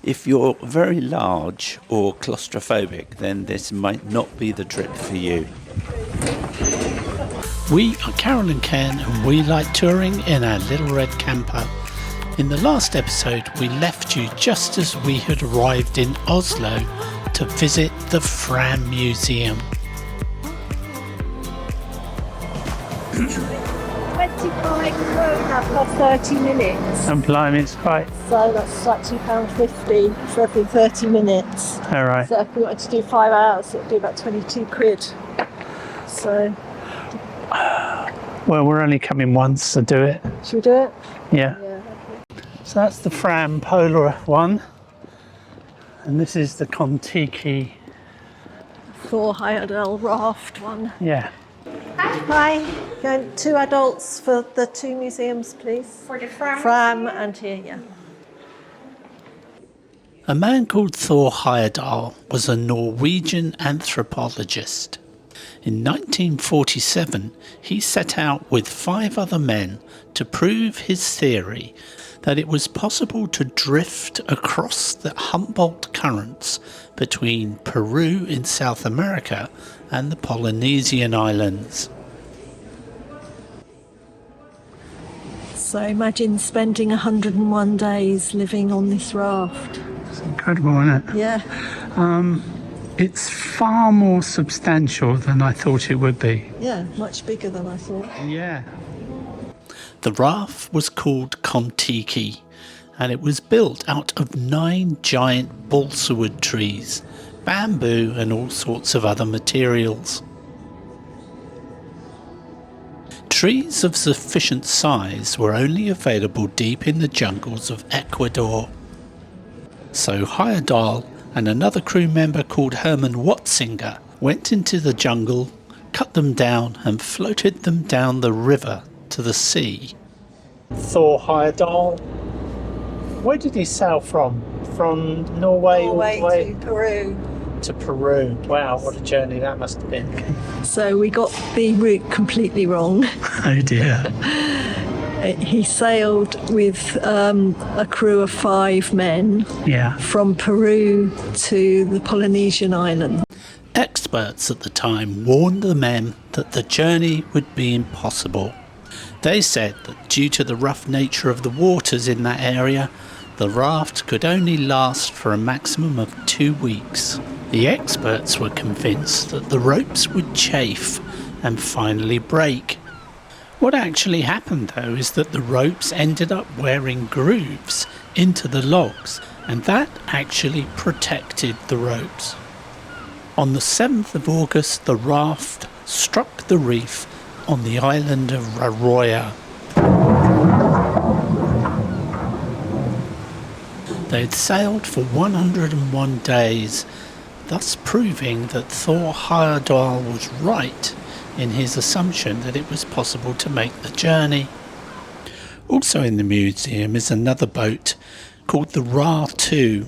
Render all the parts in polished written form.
If you're very large or claustrophobic, then this might not be the trip for you. We are Carol and Ken, and we like touring in our little red camper. In the last episode, we left you just as we had arrived in Oslo to visit the Fram Museum. 25 krona for 30 minutes. And blimey, it's quite... So that's like £2.50 for every 30 minutes. All right. So if we wanted to do 5 hours, it'd be about 22 quid. So... Well, we're only coming once to do it. Should we do it? Yeah. Yeah. So that's the Fram Polar one. And this is the Kon-Tiki. Thor Heyerdahl raft one. Yeah. Hi. Going 2 adults for the 2 museums, please. For the Fram? Fram and here, yeah. A man called Thor Heyerdahl was a Norwegian anthropologist. In 1947, he set out with 5 other men to prove his theory that it was possible to drift across the Humboldt currents between Peru in South America and the Polynesian islands. So imagine spending 101 days living on this raft. It's incredible, isn't it? Yeah. It's far more substantial than I thought it would be. Yeah, much bigger than I thought. Yeah. The raft was called Kon-Tiki, and it was built out of 9 giant balsa wood trees, bamboo and all sorts of other materials. Trees of sufficient size were only available deep in the jungles of Ecuador. So Heyerdahl and another crew member called Herman Watzinger went into the jungle, cut them down and floated them down the river to the sea. Thor Heyerdahl, where did he sail from? From Norway all the way to Peru. to Peru. Wow, what a journey that must have been. So we got the route completely wrong. Oh dear. He sailed with a crew of 5 men Yeah. from Peru to the Polynesian island. Experts at the time warned the men that the journey would be impossible. They said that due to the rough nature of the waters in that area, the raft could only last for a maximum of 2 weeks. The experts were convinced that the ropes would chafe and finally break. What actually happened though is that the ropes ended up wearing grooves into the logs, and that actually protected the ropes. On the 7th of August, the raft struck the reef on the island of Raroya. They had sailed for 101 days, thus proving that Thor Heyerdahl was right in his assumption that it was possible to make the journey. Also in the museum is another boat called the Ra 2,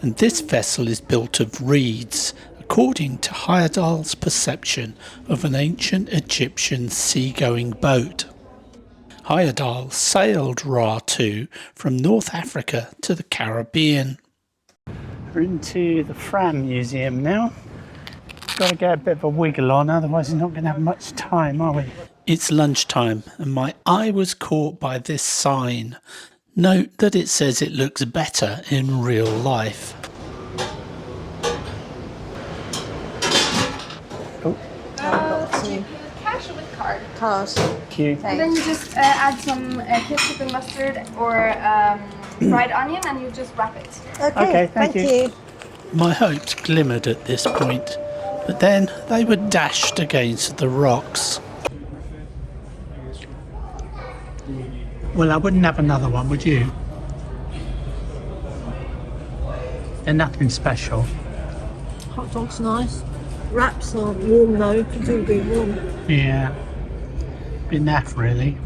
and this vessel is built of reeds according to Heyerdahl's perception of an ancient Egyptian seagoing boat. Heyerdahl sailed Ra 2 from North Africa to the Caribbean. We're into the Fram Museum now. Got to get a bit of a wiggle on, otherwise we're not going to have much time, are we? It's lunchtime and my eye was caught by this sign. Note that it says it looks better in real life. Cash or with card? Cars. Thank you. And then you just add some ketchup and mustard or fried onion and you just wrap it. Okay, thank thank you. you. My hopes glimmered at this point, but then they were dashed against the rocks. Well, I wouldn't have another one, would you? They're nothing special. Hot dog's nice. Wraps are warm though, could do be warm. Yeah, bit naff really.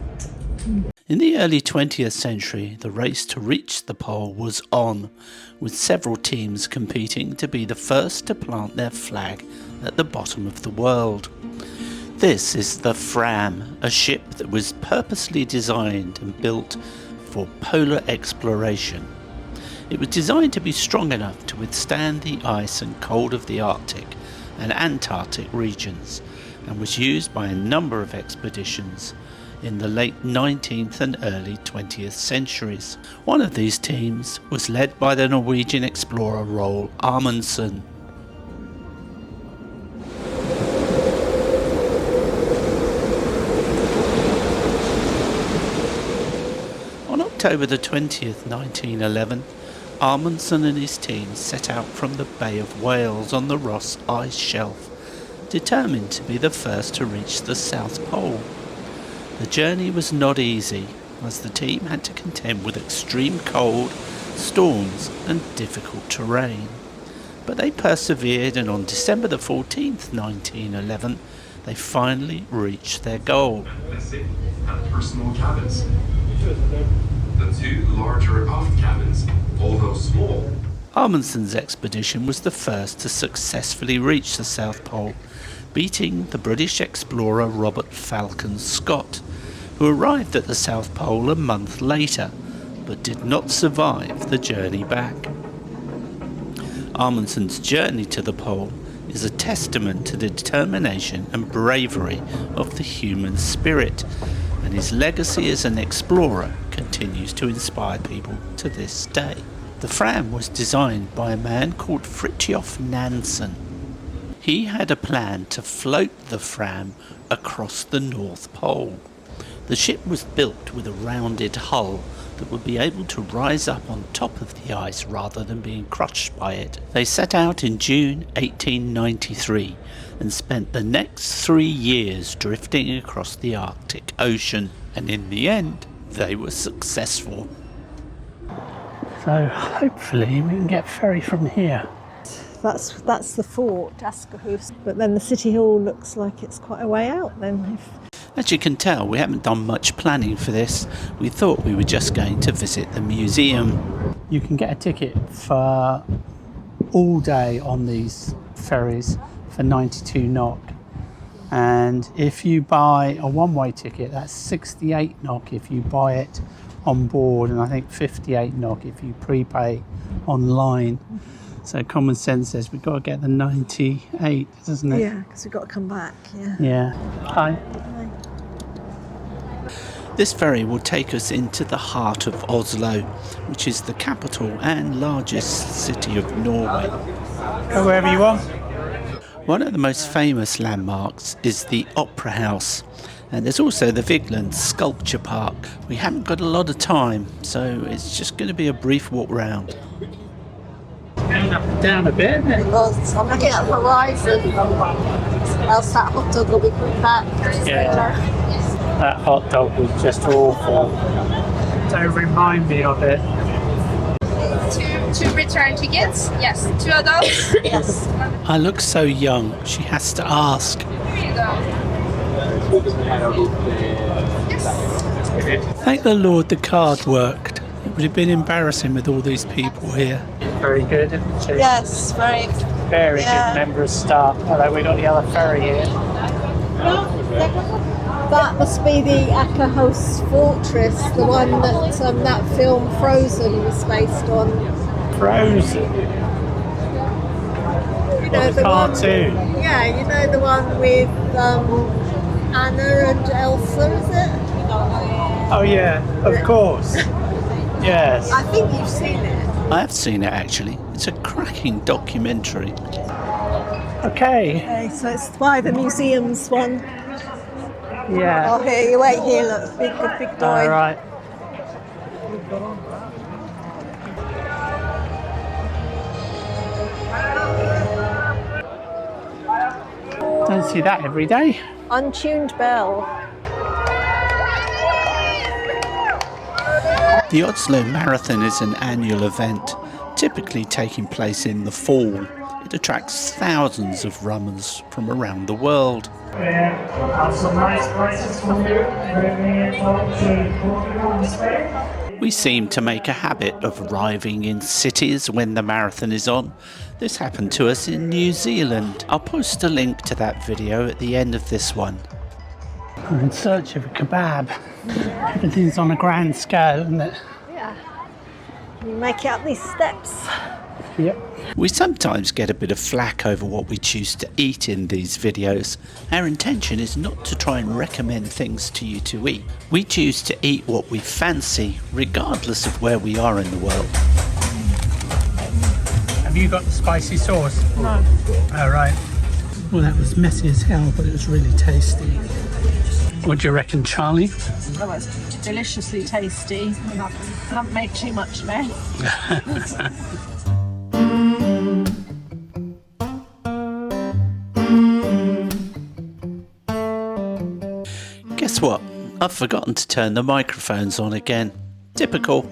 In the early 20th century, the race to reach the pole was on, with several teams competing to be the first to plant their flag at the bottom of the world. This is the Fram, a ship that was purposely designed and built for polar exploration. It was designed to be strong enough to withstand the ice and cold of the Arctic and Antarctic regions, and was used by a number of expeditions in the late 19th and early 20th centuries. One of these teams was led by the Norwegian explorer Roald Amundsen. On October the 20th, 1911, Amundsen and his team set out from the Bay of Whales on the Ross ice shelf, determined to be the first to reach the South Pole. The journey was not easy, as the team had to contend with extreme cold, storms and difficult terrain. But they persevered, and on December the 14th, 1911, they finally reached their goal. And personal cabins. The two larger aft cabins, although small. Amundsen's expedition was the first to successfully reach the South Pole, beating the British explorer Robert Falcon Scott, who arrived at the South Pole a month later, but did not survive the journey back. Amundsen's journey to the pole is a testament to the determination and bravery of the human spirit, and his legacy as an explorer continues to inspire people to this day. The Fram was designed by a man called Fridtjof Nansen. He had a plan to float the Fram across the North Pole. The ship was built with a rounded hull that would be able to rise up on top of the ice rather than being crushed by it. They set out in June 1893 and spent the next 3 years drifting across the Arctic Ocean, and in the end they were successful. So hopefully we can get Ferry from here. That's the fort, Askehus, but then the city hall looks like it's quite a way out then. As you can tell, we haven't done much planning for this. We thought we were just going to visit the museum. You can get a ticket for all day on these ferries for 92 NOK. And if you buy a one-way ticket, that's 68 NOK if you buy it on board, and I think 58 NOK if you prepay online. So common sense says we've got to get the 98, doesn't it? Yeah, because we've got to come back, yeah. Yeah. Hi. Hi. This ferry will take us into the heart of Oslo, which is the capital and largest city of Norway. Go wherever you want. One of the most famous landmarks is the Opera House, and there's also the Vigeland Sculpture Park. We haven't got a lot of time, so it's just going to be a brief walk round. Up and down a bit. Because I'm looking at the horizon, else that hot dog will be quick back. Yeah, that hot dog was just awful. Don't remind me of it. Two return tickets. Yes, 2 adults. Yes. I look so young, she has to ask. Here you go. Yes. Thank the Lord the card worked. It would have been embarrassing with all these people here. Very good, isn't she? Yes, very. Very Yeah. good member of staff. Although we got the other ferry here. That must be the Akershus Fortress, the one that that film Frozen was based on. Frozen. You know, The cartoon. one. Yeah, you know the one with Anna and Elsa, is it? Oh yeah, of course. Yes. I think you've seen it. I have seen it actually. It's a cracking documentary. Okay. Okay, so it's by the museum's one. Yeah. Oh, here, you wait here, look, big door. All right. Don't see that every day. Untuned bell. The Oslo Marathon is an annual event, typically taking place in the fall. It attracts thousands of runners from around the world. We have some nice prices for you. Bringing it up to Kongsberg. We seem to make a habit of arriving in cities when the marathon is on. This happened to us in New Zealand. I'll post a link to that video at the end of this one. We're in search of a kebab. Everything's on a grand scale, isn't it? Yeah. You make it up these steps. Yep. We sometimes get a bit of flack over what we choose to eat in these videos. Our intention is not to try and recommend things to you to eat. We choose to eat what we fancy, regardless of where we are in the world. Have you got the spicy sauce? No. Oh, right. Well, that was messy as hell, but it was really tasty. What do you reckon, Charlie? Oh, it's deliciously tasty. I haven't made too much of it. Guess what? I've forgotten to turn the microphones on again. Typical.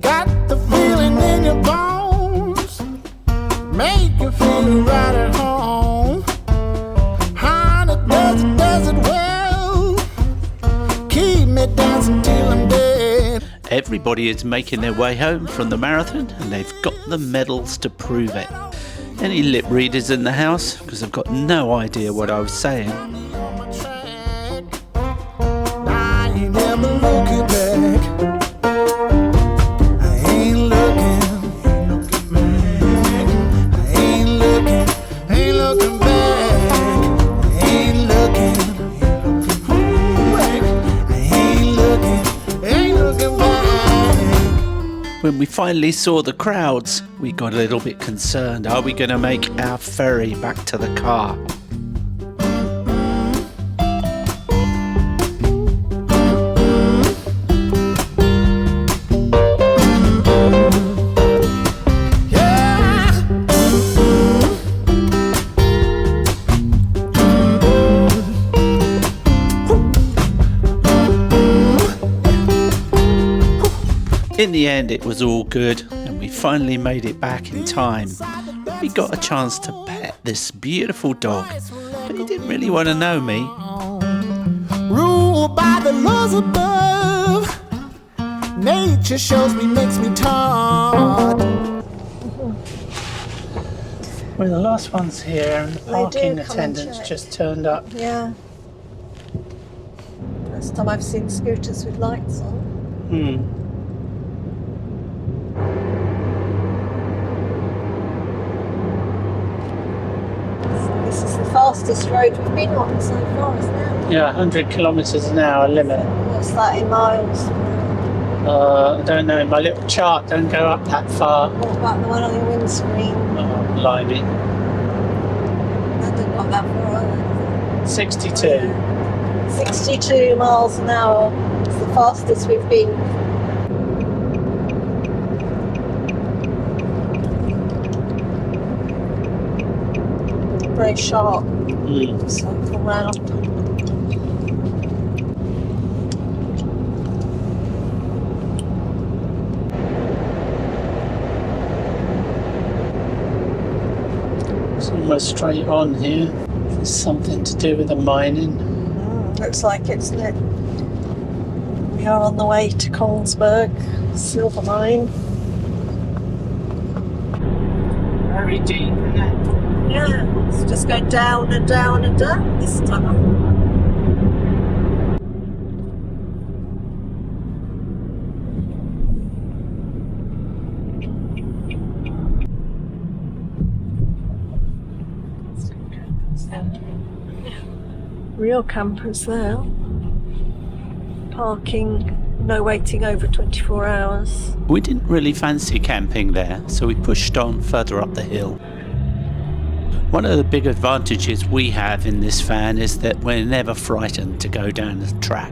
Got the feeling in your bones, make you feel right at home. Honey does it well, keep me dancing till I'm dead. Everybody is making their way home from the marathon and they've got the medals to prove it. Any lip readers in the house? Because I've got no idea what I was saying. I ain't never looking back. I ain't looking back. I ain't looking back. When we finally saw the crowds, we got a little bit concerned. Are we going to make our ferry back to the car? In the end, it was all good, and we finally made it back in time. We got a chance to pet this beautiful dog, but he didn't really want to know me. Ruled by the laws above, nature shows me, makes me taught. We're the last ones here, and the They do parking come and attendants check. just turned up. Yeah. First time I've seen scooters with lights on. So this is the fastest road we've been on so far, isn't it? Yeah, 100 kilometres an hour limit. What's that in miles? I don't know, my little chart don't go up that far. What about the one on your windscreen? Oh, blimey. That didn't go that far either. 62. 62 miles an hour. It's the fastest we've been. Very sharp. Cycle round. It's almost straight on here. There's something to do with the mining. Looks like it, isn't it? We are on the way to Kongsberg silver mine. Very deep, isn't it? Yeah, it's just going down and down and down this tunnel. Real campers there. Parking, no waiting over 24 hours. We didn't really fancy camping there, so we pushed on further up the hill. One of the big advantages we have in this van is that we're never frightened to go down the track,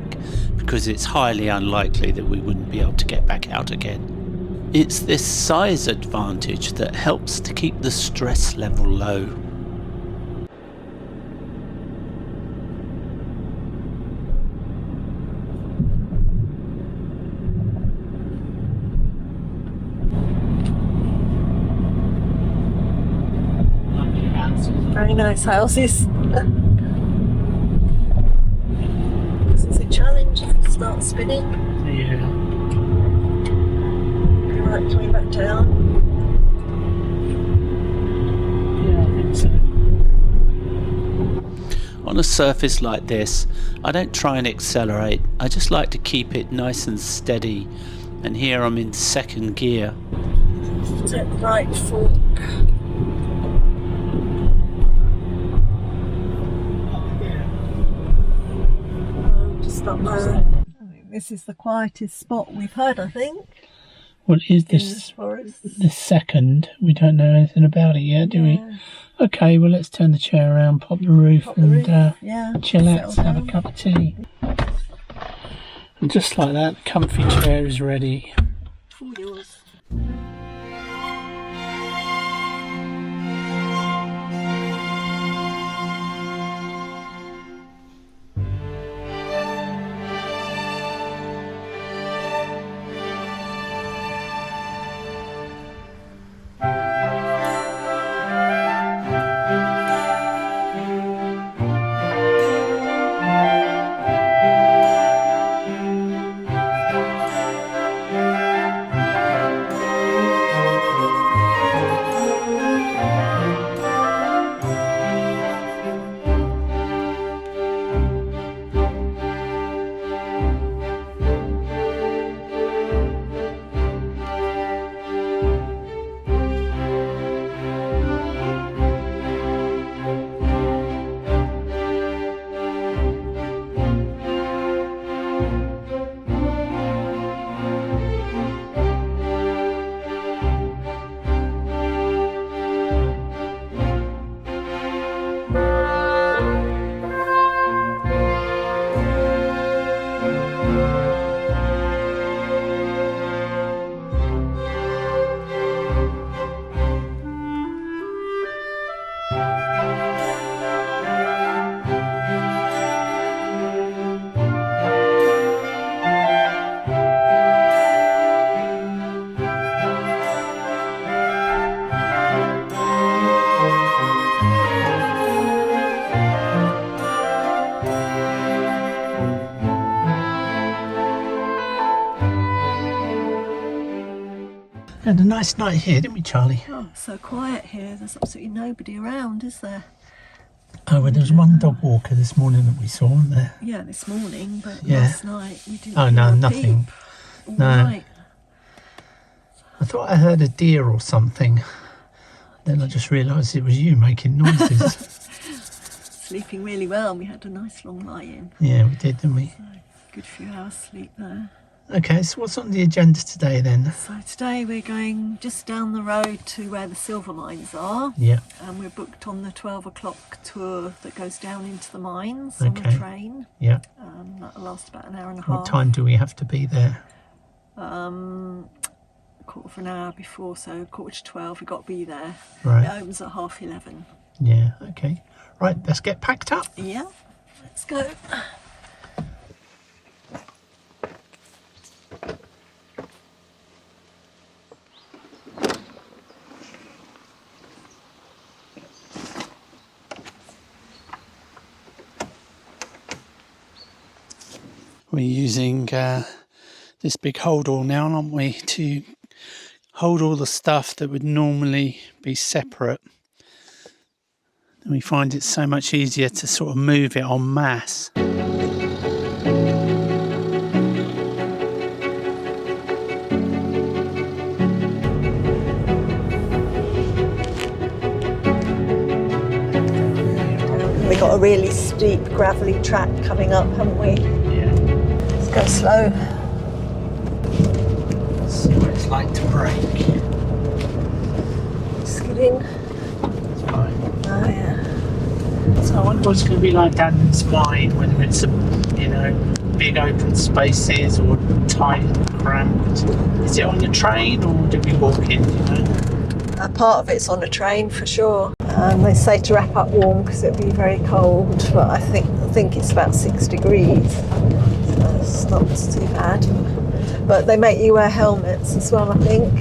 because it's highly unlikely that we wouldn't be able to get back out again. It's this size advantage that helps to keep the stress level low. Very nice houses. This is a challenge if you start spinning. Yeah. You're right, coming back down. Yeah, I think so. On a surface like this, I don't try and accelerate. I just like to keep it nice and steady and here I'm in second gear. Take the right fork. Just up there. This is the quietest spot we've had, I think. What is In this this? forest. The second. We don't know anything about it yet, do we? Okay, well, let's turn the chair around, pop the roof, and chill out, have a cup of tea. And just like that, the comfy chair is ready. All yours. Had a nice night here, didn't we, Charlie? Oh, it's so quiet here. There's absolutely nobody around, is there? Oh, well, there was one dog walker this morning that we saw, wasn't there? Yeah, this morning, but Yeah. last night we didn't Oh, hear no, a nothing. peep all No. night. I thought I heard a deer or something. Then I just realised it was you making noises. Sleeping really well. We had a nice long lie-in. Yeah, we did, didn't we? Good few hours sleep there. Okay, so what's on the agenda today then? So today we're going just down the road to where the silver mines are. Yeah. And we're booked on the 12 o'clock tour that goes down into the mines on Okay. a train. Yeah. That'll last about an hour and a half. What time do we have to be there? Quarter of an hour before, so 11:45 we've got to be there. Right. It opens at 11:30. Yeah, okay. Right, let's get packed up. Yeah, let's go. We're using this big hold all now, aren't we, to hold all the stuff that would normally be separate. And we find it so much easier to sort of move it en masse. We've got a really steep gravelly track coming up, haven't we? Yeah. Let's go slow. See what it's like to brake. Skidding. It's fine. Oh yeah. So I wonder what it's going to be like down this mine, whether it's, big open spaces or tight and cramped. Is it on the train or do we walk in, A part of it's on a train for sure. They say to wrap up warm because it'll be very cold, but I think it's about 6 degrees. So it's not too bad. But they make you wear helmets as well, I think.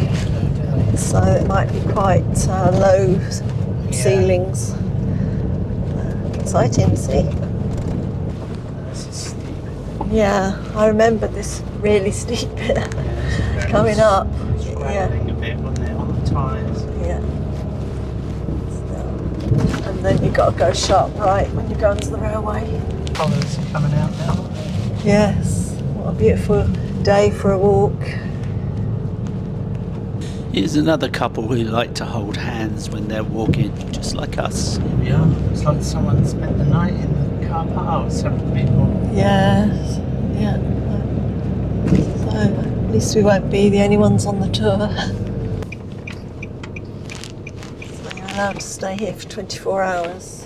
So it might be quite low ceilings. Exciting to see. Yeah, I remember this really steep bit coming up. Yeah. A bit, wasn't it, on the tyres? Yeah. And then you've got to go sharp right when you go onto the railway. Colours are coming out now. Yes, what a beautiful day for a walk. Here's another couple who like to hold hands when they're walking, just like us. Here we are. Looks like someone spent the night in the car park. Several people. Yes, yeah. So at least we won't be the only ones on the tour. So you're allowed to stay here for 24 hours.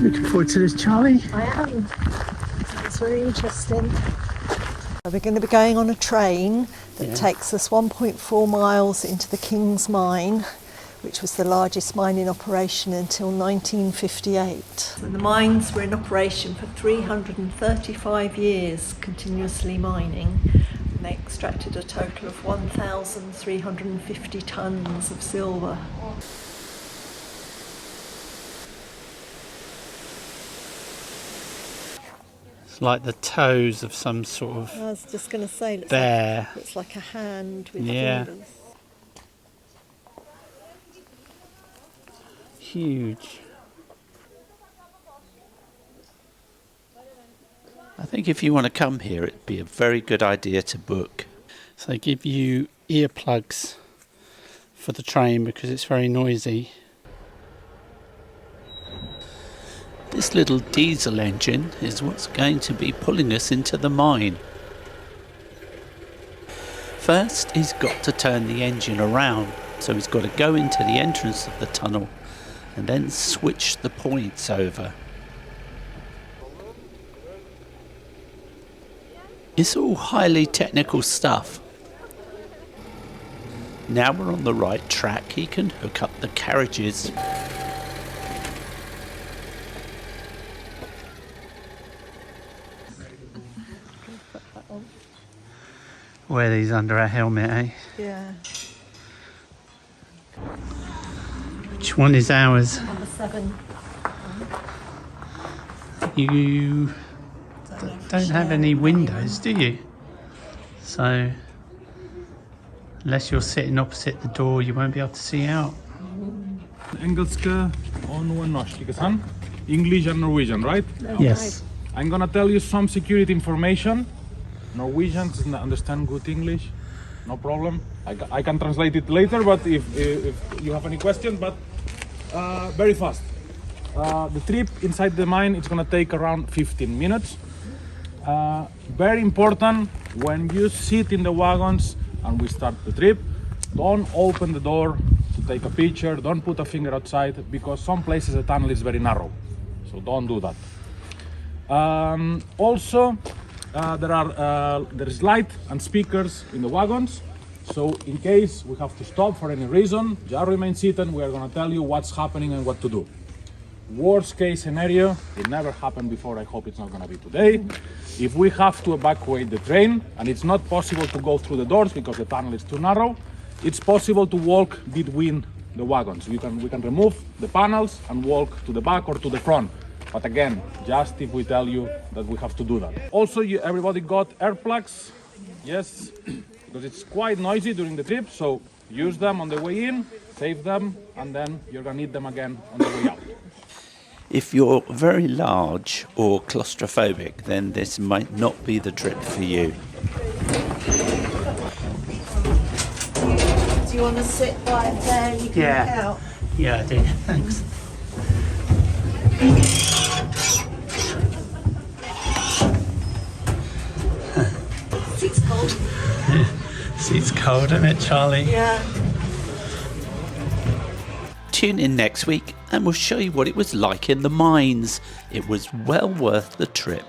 Looking forward to this, Charlie. I am. It's very interesting. We're going to be going on a train that takes us 1.4 miles into the King's Mine, which was the largest mining operation until 1958. And the mines were in operation for 335 years, continuously mining. And they extracted a total of 1,350 tonnes of silver. Like the toes of some sort of I was just going to say, bear. It's like a hand with Yeah. fingers. Huge. I think if you want to come here, it'd be a very good idea to book. So they give you earplugs for the train because it's very noisy. This little diesel engine is what's going to be pulling us into the mine. First, he's got to turn the engine around, so he's got to go into the entrance of the tunnel and then switch the points over. It's all highly technical stuff. Now we're on the right track, he can hook up the carriages. Wear these under our helmet, eh? Yeah. Which one is ours? Number 7. You don't have any windows, do you? So, unless you're sitting opposite the door, you won't be able to see out. Engelska och norsk, ikke sant? English and Norwegian, right? Yes. I'm gonna tell you some security information. Norwegians understand good English, no problem. I can translate it later, but if you have any questions, but very fast. The trip inside the mine is gonna take around 15 minutes. Very important, when you sit in the wagons and we start the trip, don't open the door to take a picture, don't put a finger outside, because some places the tunnel is very narrow, so don't do that. Also, there is light and speakers in the wagons, so in case we have to stop for any reason, just remain seated. We are going to tell you what's happening and what to do. Worst case scenario, it never happened before, I hope it's not going to be today. If we have to evacuate the train and it's not possible to go through the doors because the tunnel is too narrow, it's possible to walk between the wagons. We can remove the panels and walk to the back or to the front. But again, just if we tell you that we have to do that. Also, everybody got earplugs, yes, because it's quite noisy during the trip, so use them on the way in, save them, and then you're gonna need them again on the way out. If you're very large or claustrophobic, then this might not be the trip for you. Do you want to sit right there? You can look out. Yeah, I do. Thanks. Seat's cold. Seat's cold, isn't it, Charlie? Yeah. Tune in next week and we'll show you what it was like in the mines. It was well worth the trip.